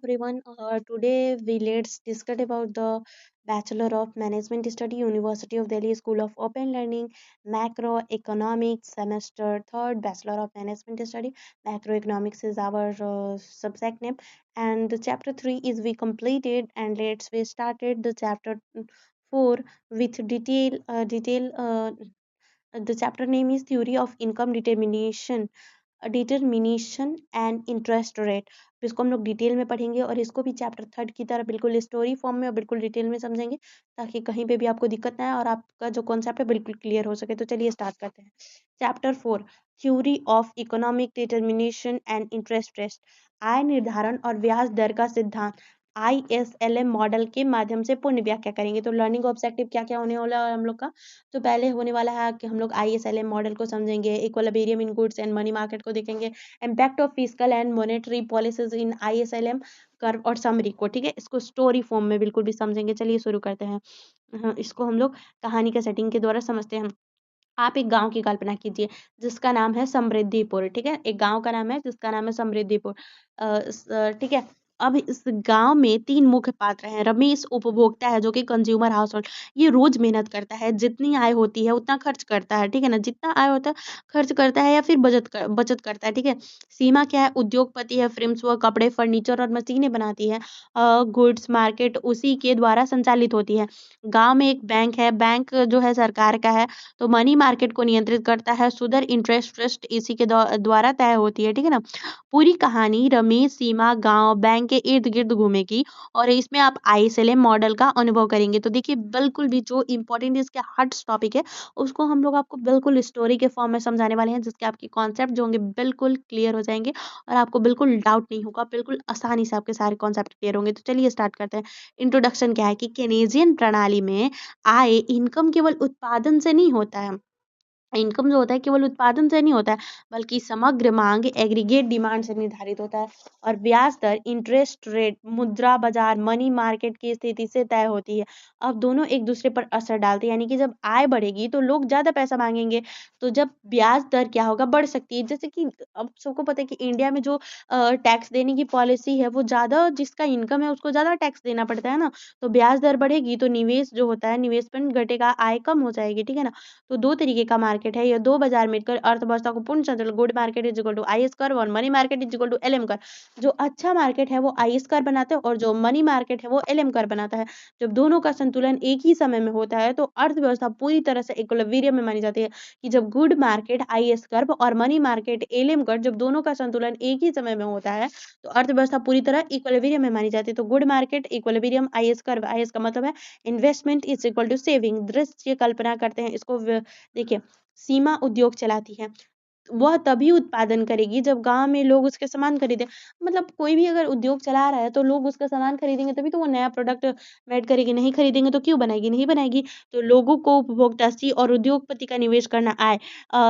Everyone. Today we let's discuss about the Bachelor of Management Study, University of Delhi School of Open Learning, Macroeconomics, semester third, Bachelor of Management Study. Macroeconomics is our subject name, and the chapter three is we completed, and we started the chapter four with detail. The chapter name is Theory of Income determination and interest rate. इसको हम लोग detail में पढ़ेंगे और इसको भी chapter third की तरह बिल्कुल स्टोरी फॉर्म में और बिल्कुल डिटेल में समझेंगे, ताकि कहीं पे भी आपको दिक्कत ना आए और आपका जो कॉन्सेप्ट है बिल्कुल क्लियर हो सके। तो चलिए स्टार्ट करते हैं। Chapter four, theory of economic determination and interest rate. आय निर्धारण और ब्याज दर का सिद्धांत ISLM मॉडल के माध्यम से पूर्ण व्याख्या करेंगे। तो लर्निंग ऑब्जेक्टिव क्या क्या होने वाला है हम लोग का? तो पहले होने वाला है कि हम लोग ISLM मॉडल को समझेंगे, equilibrium in goods and money market को देखेंगे, impact of fiscal and monetary policies in ISLM curve और समरी को, ठीक है, इसको स्टोरी फॉर्म में बिल्कुल भी समझेंगे। चलिए शुरू करते हैं। हाँ, इसको हम लोग कहानी के सेटिंग के द्वारा समझते हैं। आप एक गांव की कल्पना कीजिए जिसका नाम है समृद्धिपुर, ठीक है, एक गांव का नाम है जिसका नाम है समृद्धिपुर। ठीक है। अब इस गांव में तीन मुख्य पात्र हैं। रमेश उपभोक्ता है जो कि कंज्यूमर हाउस होल्ड, ये रोज मेहनत करता है, जितनी आय होती है उतना खर्च करता है, ठीक है ना, जितना आय होता है खर्च करता है या फिर बचत करता है, ठीक है। सीमा क्या है? उद्योगपति है, फिल्म्स व कपड़े, फर्नीचर और मशीनें बनाती है। गुड्स मार्केट उसी के द्वारा संचालित होती है। गांव में एक बैंक है, बैंक जो है सरकार का है, तो मनी मार्केट को नियंत्रित करता है। सुदर इंटरेस्ट रेट इसी के द्वारा तय होती है, ठीक है ना। पूरी कहानी रमेश सीमा गांव बैंक के इर्द गिर्द घूमेगी और इसमें आप ISLM मॉडल का अनुभव करेंगे। तो देखिए बिल्कुल भी जो इंपॉर्टेंट इसके हट टॉपिक है उसको हम लोग आपको बिल्कुल स्टोरी के फॉर्म में समझाने वाले हैं, जिसके आपके कॉन्सेप्ट जो होंगे बिल्कुल क्लियर हो जाएंगे और आपको बिल्कुल डाउट नहीं होगा, बिल्कुल आसानी से आपके सारे कॉन्सेप्ट क्लियर होंगे। तो चलिए स्टार्ट करते हैं। इंट्रोडक्शन क्या है कि केनेजियन प्रणाली में आय इनकम केवल उत्पादन से नहीं होता है। इनकम जो होता है केवल उत्पादन से नहीं होता है, बल्कि समग्र मांग एग्रीगेट डिमांड से निर्धारित होता है। और ब्याज दर इंटरेस्ट रेट मुद्रा बाजार मनी मार्केट की स्थिति से तय होती है। अब दोनों एक दूसरे पर असर डालते हैं, यानी कि जब आय बढ़ेगी तो लोग ज्यादा पैसा मांगेंगे, तो जब ब्याज दर क्या होगा, बढ़ सकती है। जैसे कि अब सबको पता है कि इंडिया में जो टैक्स देने की पॉलिसी है वो ज्यादा, जिसका इनकम है उसको ज्यादा टैक्स देना पड़ता है ना, तो ब्याज दर बढ़ेगी तो निवेश जो होता है निवेशमेंट घटेगा, आय कम हो जाएगी, ठीक है ना। तो दो तरीके का मार्केट है, ये दो बाजार मिलकर अर्थव्यवस्था को पूर्ण संतुलन, good market is equal to IS curve और money market is equal to LM curve. जो अच्छा मार्केट है वो IS कर्व बनाता है और जो मनी मार्केट है वो LM कर्व बनाता है। जब दोनों का संतुलन एक ही समय में होता है तो अर्थव्यवस्था पूरी तरह से इक्विलिब्रियम में मानी जाती है। कि जब गुड मार्केट IS कर्व और मनी मार्केट LM कर्व, जब दोनों का संतुलन एक ही समय में होता है तो अर्थव्यवस्था पूरी तरह इक्विलिब्रियम में मानी जाती है। तो good market equilibrium IS curve, IS का मतलब है investment is equal to saving. दृश्य कल्पना करते हैं इसको, देखिए, सीमा उद्योग चलाती है, वह तभी उत्पादन करेगी जब गांव में लोग उसके सामान खरीदे। मतलब कोई भी अगर उद्योग चला रहा है तो लोग उसका सामान खरीदेंगे तभी तो वो नया प्रोडक्ट मेड करेगी, नहीं खरीदेंगे तो क्यों बनाएगी, नहीं बनाएगी। तो लोगों को उपभोक्ता सी और उद्योगपति का निवेश करना आय।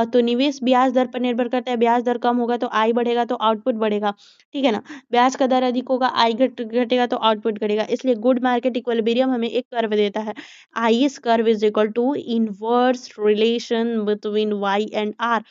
तो निवेश ब्याज दर पर निर्भर करता है, ब्याज दर कम होगा तो आय बढ़ेगा तो आउटपुट बढ़ेगा, ठीक है ना। ब्याज का दर अधिक होगा, आय घटेगा तो आउटपुट घटेगा। इसलिए गुड मार्केट इक्विलिब्रियम हमें एक कर्व देता है, IS curve is equal to inverse relation between Y and R।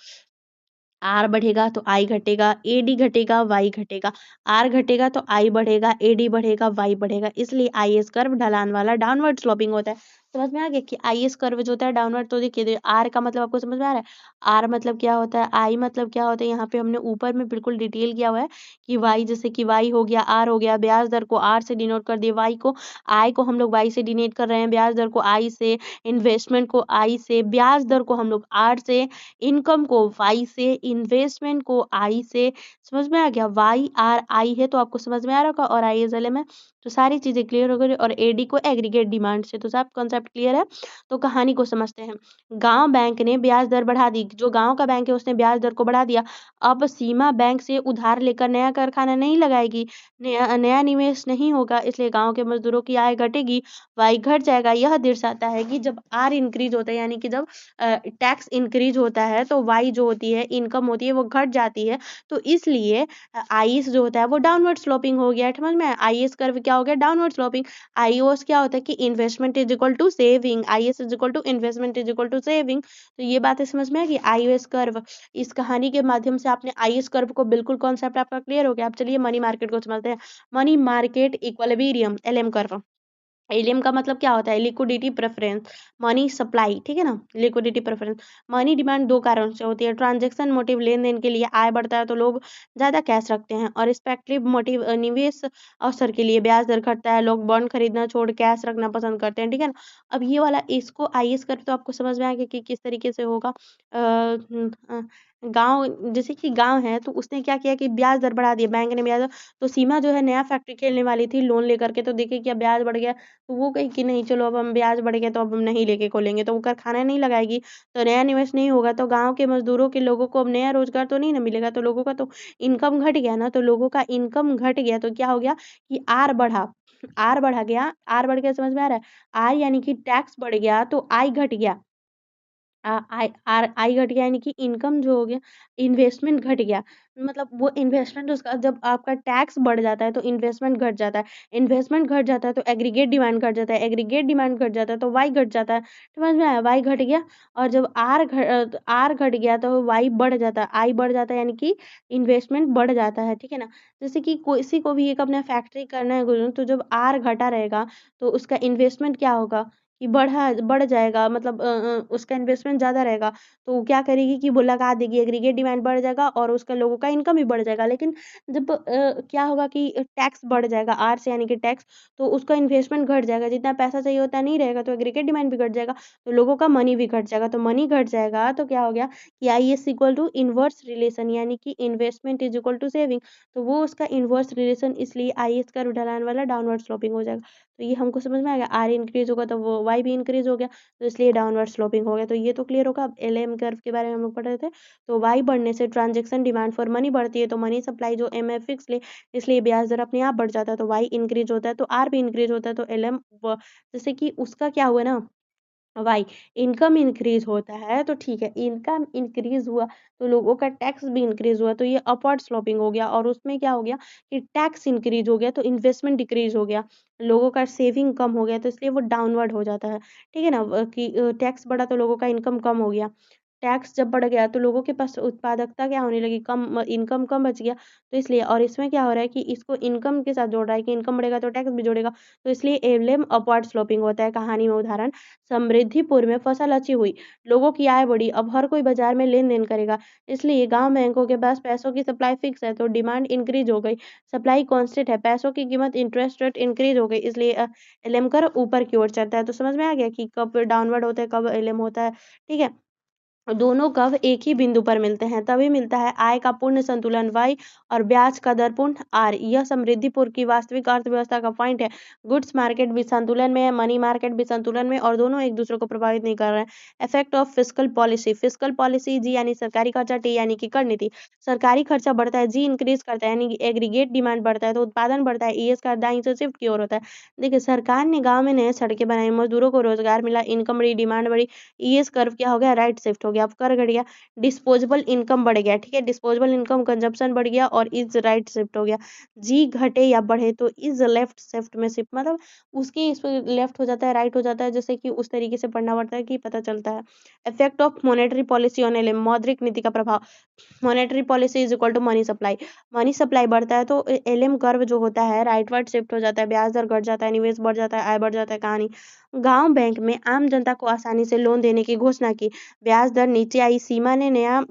R बढ़ेगा तो आई घटेगा, एडी घटेगा वाई घटेगा, आर घटेगा तो आई बढ़ेगा, एडी बढ़ेगा वाई बढ़ेगा। इसलिए IS कर्व ढलान वाला डाउनवर्ड स्लोपिंग होता है। समझ में आ गया कि IS कर्व जो होता है डाउनवर्ड। तो देखिए आर का मतलब आपको समझ में आ रहा है, आर मतलब क्या होता है, आई मतलब क्या होता है, यहाँ पे हमने ऊपर में बिल्कुल डिटेल किया हुआ है कि वाई, जैसे कि वाई हो गया, आर हो गया, ब्याज दर को आर से डिनोट कर दिए, वाई को, आई को हम लोग वाई से डिनोट कर रहे हैं, ब्याज दर को आई से, इन्वेस्टमेंट को आई से, ब्याज दर को हम लोग आर से, इनकम को वाई से, इन्वेस्टमेंट को आई से। समझ में आ गया, वाई आर आई है तो आपको समझ में आ रहा होगा, और ISLM है तो सारी चीजें क्लियर हो गई। और एडी को एग्रीगेट डिमांड से, तो सब कॉन्सेप्ट क्लियर है। तो कहानी को समझते हैं। गांव बैंक ने ब्याज दर बढ़ा दी, जो गांव का बैंक है उसने ब्याज दर को बढ़ा दिया। अब सीमा बैंक से उधार लेकर नया कारखाना नहीं लगाएगी, नया निवेश नहीं होगा, इसलिए गांव के मजदूरों की आय घटेगी, वाई घट जाएगा। यह दर्शाता है कि जब आर इंक्रीज होता है, यानी कि जब टैक्स इंक्रीज होता है तो वाई जो होती है, इनकम होती है, वो घट जाती है। तो इसलिए आईएस जो होता है वो डाउनवर्ड स्लोपिंग हो गया। समझ में, IS कर्व क्या हो गया, डाउनवर्ड स्लोपिंग। आईओएस क्या होता है कि investment is equal to to saving, IS is equal to investment is equal to saving. तो ये बातें समझ में आ गई। IS कर्व, इस कहानी के माध्यम से आपने IS कर्व को बिल्कुल कॉन्सेप्ट आपका क्लियर हो गया। अब चलिए मनी मार्केट को समझते हैं। Money market equilibrium, LM curve. Allium का मतलब क्या होता है? लिक्विडिटी प्रेफरेंस, मनी सप्लाई, ठीक है ना, लिक्विडिटी प्रेफरेंस। मनी डिमांड दो कारणों से होती है। ट्रांजैक्शन मोटिव, लेन देन के लिए आय बढ़ता है तो लोग ज़्यादा कैश रखते हैं, और स्पेक्टिव मोटिव, निवेश अवसर के लिए ब्याज दर घटता है, लोग बॉन्ड खरीदना छोड़ कैश रखना पसंद करते हैं, ठीक है ना। अब ये वाला इसको IS कर तो आपको समझ में आ गया कि किस तरीके से होगा। गांव, जैसे कि गांव है तो उसने क्या किया कि ब्याज दर बढ़ा दिया, बैंक ने ब्याज। तो सीमा जो है नया फैक्ट्री खेलने वाली थी लोन लेकर के, तो देखे क्या ब्याज बढ़ गया, तो वो कही कि नहीं चलो अब हम ब्याज बढ़ गया तो अब हम नहीं लेके खोलेंगे, तो वो कारखाना नहीं लगाएगी, तो नया निवेश नहीं होगा, तो गांव के मजदूरों के लोगों को अब नया रोजगार तो नहीं ना मिलेगा, तो लोगों का तो इनकम घट गया ना। तो लोगों का इनकम घट गया तो क्या हो गया कि आर बढ़ा, आर बढ़ा गया, आर बढ़ गया, समझ में आ रहा है। आर यानी कि टैक्स बढ़ गया तो आई घट गया। आई घट गया यानी कि इनकम जो हो गया, इन्वेस्टमेंट घट गया। मतलब वो इन्वेस्टमेंट, उसका जब आपका टैक्स बढ़ जाता है तो इन्वेस्टमेंट घट जाता है, इन्वेस्टमेंट घट जाता है तो एग्रीगेट डिमांड घट जाता है, एग्रीगेट डिमांड घट जाता है तो वाई घट जाता है। समझ में आया, वाई घट गया। और जब आर घट गया तो वाई बढ़ जाता है, आई बढ़ जाता है, यानी कि इन्वेस्टमेंट बढ़ जाता है, ठीक है ना। जैसे कि किसी को भी एक अपना फैक्ट्री करना है गुरु, तो जब आर घटा रहेगा तो उसका इन्वेस्टमेंट क्या होगा कि बढ़ जाएगा, मतलब उसका इन्वेस्टमेंट ज़्यादा रहेगा, तो वो क्या करेगी कि वो लगा देगी, एग्रीगेट डिमांड बढ़ जाएगा और उसका लोगों का इनकम भी बढ़ जाएगा। लेकिन जब क्या होगा कि टैक्स बढ़ जाएगा, आर से यानी कि टैक्स, तो उसका इन्वेस्टमेंट घट जाएगा, जितना पैसा चाहिए होता नहीं रहेगा, तो एग्रीगेट डिमांड भी घट जाएगा, तो लोगों का मनी भी घट जाएगा। तो मनी घट जाएगा तो क्या हो गया कि IS equal to inverse relation, यानी कि investment is equal to saving. तो वो उसका इनवर्स रिलेशन, इसलिए IS का ढलान वाला डाउनवर्ड स्लोपिंग हो जाएगा। तो ये हमको समझ में आ गया, आर इंक्रीज होगा तो वो वाई भी इंक्रीज हो गया, तो इसलिए डाउनवर्ड स्लोपिंग हो गया। तो ये तो क्लियर होगा। अब LM कर्व के बारे में हम लोग पढ़ रहे थे। तो वाई बढ़ने से ट्रांजेक्शन डिमांड फॉर मनी बढ़ती है, तो मनी सप्लाई जो MF फिक्स ले, इसलिए ब्याज दर अपने आप बढ़ जाता है, तो वाई इंक्रीज होता है तो आर भी इंक्रीज होता है, तो LM, जैसे कि उसका क्या हुआ ना, वाई इनकम इंक्रीज होता है तो ठीक है, इनकम इंक्रीज हुआ तो लोगों का टैक्स भी इंक्रीज हुआ, तो ये अपवर्ड स्लोपिंग हो गया। और उसमें क्या हो गया कि टैक्स इंक्रीज हो गया तो इन्वेस्टमेंट डिक्रीज हो गया, लोगों का सेविंग कम हो गया, तो इसलिए वो डाउनवर्ड हो जाता है, ठीक है ना। कि टैक्स बढ़ा तो लोगों का इनकम कम हो गया, टैक्स जब बढ़ गया तो लोगों के पास उत्पादकता क्या होने लगी, कम, इनकम कम बच गया, तो इसलिए। और इसमें क्या हो रहा है कि इसको इनकम के साथ जोड़ रहा है कि इनकम बढ़ेगा तो टैक्स भी जोड़ेगा, तो इसलिए एवलेम अपवर्ड स्लोपिंग होता है। कहानी में उदाहरण, समृद्धिपुर में फसल अच्छी हुई, लोगों की आय बढ़ी, अब हर कोई बाजार में लेन देन करेगा, इसलिए गांव बैंकों के पास पैसों की सप्लाई फिक्स है तो डिमांड इंक्रीज हो गई, सप्लाई कांस्टेंट है, पैसों की कीमत, इंटरेस्ट रेट इंक्रीज हो गई, इसलिए LM कर ऊपर की ओर चलता है। तो समझ में आ गया कि कब डाउनवर्ड होता है, कब LM होता है, ठीक है। दोनों कर्व एक ही बिंदु पर मिलते हैं तभी मिलता है आय का पूर्ण संतुलन y और ब्याज का दर पूर्ण r। यह समृद्धिपुर की वास्तविक अर्थव्यवस्था का पॉइंट है। गुड्स मार्केट भी संतुलन में है, मनी मार्केट भी संतुलन में, और दोनों एक दूसरे को प्रभावित नहीं कर रहे हैं। Effect of fiscal policy, fiscal policy G यानी सरकारी खर्चा, टी यानी कि कर नीति। सरकारी खर्चा बढ़ता है, जी इंक्रीज करता है यानी कि एग्रीगेट डिमांड बढ़ता है तो उत्पादन बढ़ता है, ES का दाईं से शिफ्ट की ओर होता है। देखिए सरकार ने गाँव में नए सड़कें बनाई, मजदूरों को रोजगार मिला, इनकम बढ़ी, डिमांड बढ़ी, ES कर्व क्या हो गया, राइट शिफ्ट हो गया। अब कर घट गया, डिस्पोजेबल इनकम बढ़ गया, ठीक है, डिस्पोजेबल इनकम कंजप्शन बढ़ गया और इज राइट शिफ्ट हो गया। जी घटे या बढ़े तो इज लेफ्ट शिफ्ट में शिफ्ट, मतलब उसकी इस पर लेफ्ट हो जाता है, राइट हो जाता है, जैसे कि उस तरीके से पढ़ना पड़ता है कि पता चलता है। Effect of monetary policy on LM, मौद्रिक नीति का प्रभाव। Monetary policy is equal to money supply, money supply बढ़ता है तो LM कर्व जो होता है राइटवर्ड शिफ्ट हो जाता है, ब्याज दर घट जाता है, निवेश बढ़ जाता है, आय बढ़ जाता है। कहानी, गांव बैंक में आम जनता को आसानी से लोन देने की घोषणा की, ब्याज दर नीचे आई, सीमा ने नया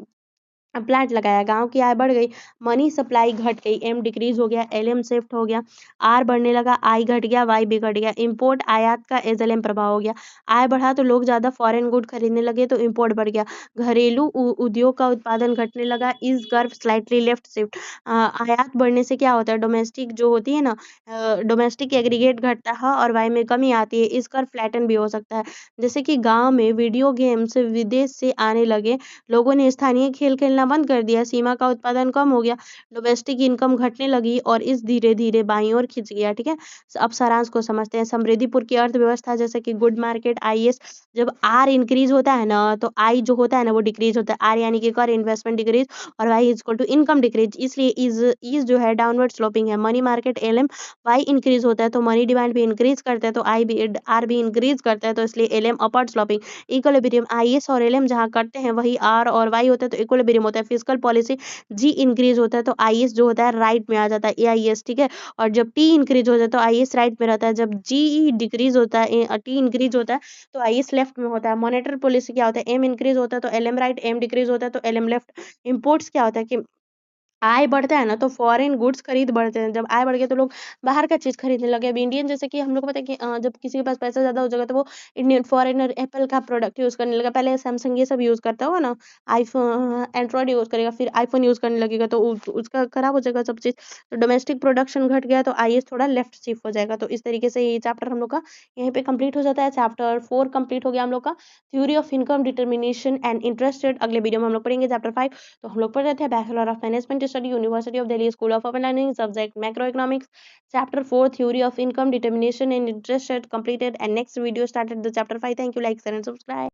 प्लांट लगाया, गांव की आय बढ़ गई, मनी सप्लाई घट गई, M डिक्रीज हो गया, LM शिफ्ट हो गया, R बढ़ने लगा, I घट गया, Y भी घट गया। इंपोर्ट आयात का SLM प्रभाव हो गया, आय बढ़ा तो लोग ज्यादा फॉरेन गुड खरीदने लगे तो इंपोर्ट बढ़ गया, घरेलू उद्योग का उत्पादन घटने लगा, is curve slightly left shift. आयात बढ़ने से क्या होता है, डोमेस्टिक जो होती है ना, डोमेस्टिक एग्रीगेट घटता है और वाई में कमी आती है, इस कर्व फ्लैटन भी हो सकता है। जैसे कि गाँव में वीडियो गेम्स विदेश से आने लगे, लोगों ने स्थानीय खेल खेलना बंद कर दिया, सीमा का उत्पादन कम हो गया, डोमेस्टिक इनकम घटने लगी और इस धीरे-धीरे बाईं ओर खिंच गया, ठीक है? अब सारांश को समझते हैं। समृद्धिपुर की अर्थव्यवस्था जैसे कि गुड मार्केट, आईएस, जब आर इंक्रीज़ होता है ना, तो आई जो होता है ना वो डिक्रीज़ होता है। आर यानी कि कर, इन्वेस्टमेंट डिक्रीज़ और Y is equal to income decreases, इसलिए इज़ जो है डाउनवर्ड स्लोपिंग है। Money market LM, Y increase होता है तो मनी डिमांड भी इंक्रीज़ करता है, तो आर भी इंक्रीज़ करता है, तो इसलिए LM upward sloping. Equilibrium, IS और एलएम जहाँ करते हैं वही आर और वाई होता है, तो इक्विलिब्रियम होता है। फिस्कल पॉलिसी, जी इंक्रीज़ होता है तो आईएस जो होता है राइट में आ जाता है, एआईएस, ठीक है? और जब टी इंक्रीज़ हो जाता है तो आईएस राइट में रहता है। जब जी डिक्रीज़ होता है, टी इंक्रीज़ होता है तो आईएस लेफ्ट में होता है। मॉनेटरी पॉलिसी क्या होता है? एम इंक्रीज़ होता है तो एलएम राइट, एम डिक्रीज़ होता है तो एलएम लेफ्ट। इंपोर्ट्स क्या होता है कि आय बढ़ता है ना तो फॉरेन गुड्स खरीद बढ़ते हैं। जब आय बढ़ गया तो लोग बाहर का चीज़ खरीदने लगे। अब इंडियन जैसे कि हम लोग को पता है कि जब किसी के पास पैसा ज़्यादा हो जाएगा तो वो इंडियन फॉरेनर एप्पल का प्रोडक्ट यूज़ करने लगा। पहले सैमसंग ये सब यूज़ करता होगा ना, एंड्रॉइड यूज़ करेगा, फिर आईफ़ोन यूज़ करने लगेगा तो उसका खराब हो जाएगा सब चीज़। तो डोमेस्टिक प्रोडक्शन घट गया तो आईएस थोड़ा लेफ्ट शिफ्ट हो जाएगा। तो इस तरीके से ये चैप्टर हम लोग का यहीं पे कंप्लीट हो जाता है। चैप्टर 4 कंप्लीट हो गया हम लोग का। Theory of income determination and interest rate अगले वीडियो में हम लोग पढ़ेंगे चैप्टर 5। तो हम लोग पढ़ रहे थे bachelor of management study, university of Delhi school of open learning, subject macro economics, chapter 4 theory of income determination and interest rate completed, and next video started the chapter 5. Thank you, like, share and subscribe.